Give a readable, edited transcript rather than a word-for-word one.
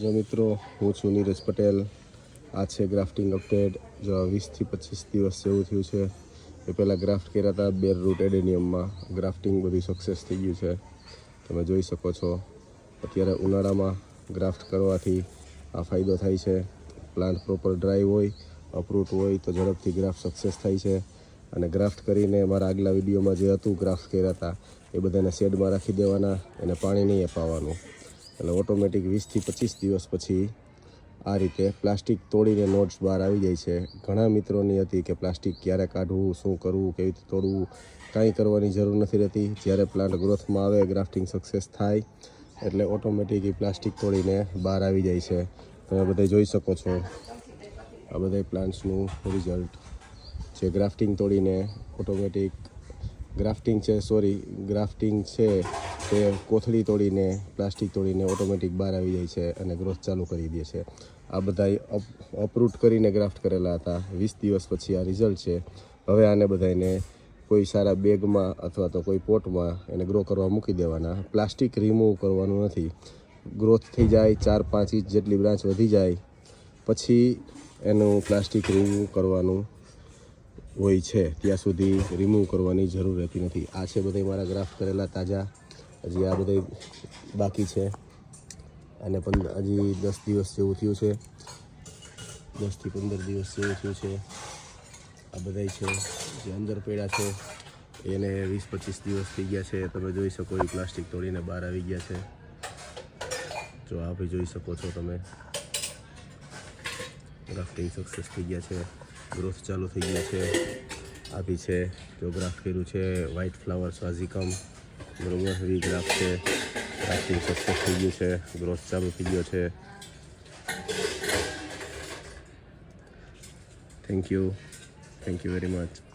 જો મિત્રો, હું છું નીરજ પટેલ. આ છે ગ્રાફ્ટિંગ અપડેટ. જો 20થી 25 દિવસ જેવું થયું છે. એ પહેલાં ગ્રાફ્ટ કર્યા હતા બેર રૂટ એડેનિયમમાં. ગ્રાફ્ટિંગ બધું સક્સેસ થઈ ગયું છે, તમે જોઈ શકો છો. અત્યારે ઉનાળામાં ગ્રાફ્ટ કરવાથી આ ફાયદો થાય છે. પ્લાન્ટ પ્રોપર ડ્રાય હોય, અપરૂટ હોય તો ઝડપથી ગ્રાફ્ટ સક્સેસ થાય છે. અને ગ્રાફ્ટ કરીને મારા આગલા વિડીયોમાં જે હતું ગ્રાફ્ટ કર્યા હતા એ બધાને શેડમાં રાખી દેવાના, એને પાણી નહીં અપાવવાનું. એટલે ઓટોમેટિક 20થી 25 દિવસ પછી આ રીતે પ્લાસ્ટિક તોડીને નોટ્સ બહાર આવી જાય છે. ઘણા મિત્રોની હતી કે પ્લાસ્ટિક ક્યારે કાઢવું, શું કરવું, કેવી રીતે તોડવું, કાંઈ કરવાની જરૂર નથી રહેતી. જ્યારે પ્લાન્ટ ગ્રોથમાં આવે, ગ્રાફ્ટિંગ સક્સેસ થાય એટલે ઓટોમેટિક એ પ્લાસ્ટિક તોડીને બહાર આવી જાય છે. તમે બધા જોઈ શકો છો આ બધા પ્લાન્ટ્સનું રિઝલ્ટ છે. ગ્રાફ્ટિંગ તોડીને ઓટોમેટિક ગ્રાફ્ટિંગ છે તે કોથળી તોડીને, પ્લાસ્ટિક તોડીને ઓટોમેટિક બહાર આવી જાય છે અને ગ્રોથ ચાલુ કરી દે છે. આ બધા અપરૂટ કરીને ગ્રાફ્ટ કરેલા હતા. 20 દિવસ પછી આ રિઝલ્ટ છે. હવે આને બધાને કોઈ સારા બેગમાં અથવા તો કોઈ પોટમાં એને ગ્રો કરવા મૂકી દેવાના. પ્લાસ્ટિક રિમૂવ કરવાનું નથી. ગ્રોથ થઈ જાય 4-5 ઇંચ જેટલી બ્રાન્ચ વધી જાય પછી એનું પ્લાસ્ટિક રિમૂવ કરવાનું હોય છે. ત્યાં સુધી રિમૂવ કરવાની જરૂર રહેતી નથી. આ છે બધા મારા ગ્રાફ્ટ કરેલા તાજા. હજી આ બધા બાકી છે. અને હજી 10 દિવસ જેવું થયું છે. 10થી 15 દિવસ જેવું થયું છે. આ બધા છે જે અંદર પડ્યા છે એને 20-25 દિવસ થઈ ગયા છે. તમે જોઈ શકો એ પ્લાસ્ટિક તોડીને બહાર આવી ગયા છે. જો આ ભાઈ જોઈ શકો છો તમે, ગ્રાફ્ટિંગ સક્સેસ થઈ ગયા છે, ગ્રોથ ચાલુ થઈ ગયા છે. આ બી છે જો ગ્રાફ્ટ કર્યું છે વ્હાઇટ ફ્લાવર સ્વાઝિકમ, બરોબર. વી ગ્રાફ્ટ છે, ગ્રાફ્ટિંગ સક્સેસ થઈ ગયું છે, ગ્રોથ ચાલુ થઈ ગયો છે. Thank you very much.